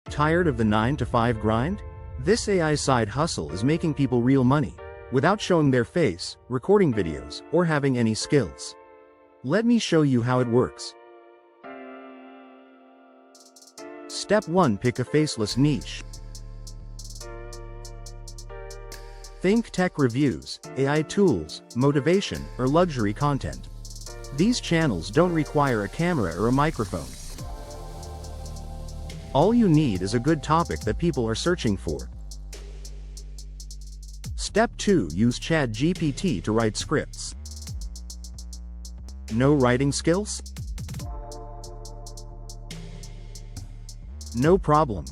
Tired of the 9-to-5 grind? This AI side hustle is making people real money, without showing their face, recording videos, or having any skills. Let me show you how it works. Step 1. Pick a faceless niche. Think tech reviews, AI tools, motivation, or luxury content. These channels don't require a camera or a microphone. All you need is a good topic that people are searching for. Step 2. Use ChatGPT to write scripts. No writing skills? No problem.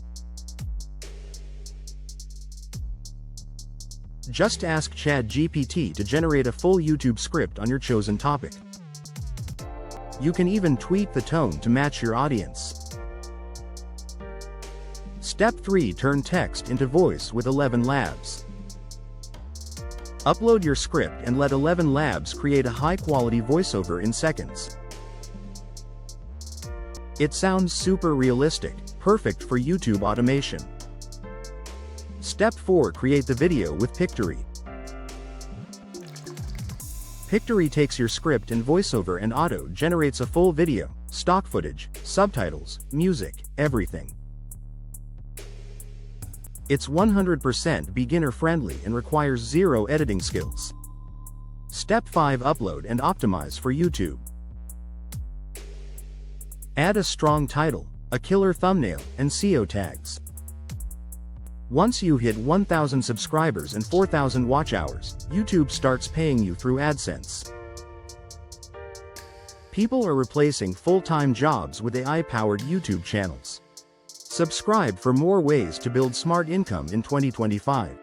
Just ask ChatGPT to generate a full YouTube script on your chosen topic. You can even tweak the tone to match your audience. Step 3. Turn text into voice with ElevenLabs. Upload your script and let ElevenLabs create a high-quality voiceover in seconds. It sounds super realistic, perfect for YouTube automation. Step 4. Create the video with Pictory. Pictory takes your script and voiceover and auto-generates a full video, stock footage, subtitles, music, everything. It's 100% beginner-friendly and requires zero editing skills. Step 5. Upload and optimize for YouTube. Add a strong title, a killer thumbnail, and SEO tags. Once you hit 1,000 subscribers and 4,000 watch hours, YouTube starts paying you through AdSense. People are replacing full-time jobs with AI-powered YouTube channels. Subscribe for more ways to build smart income in 2025.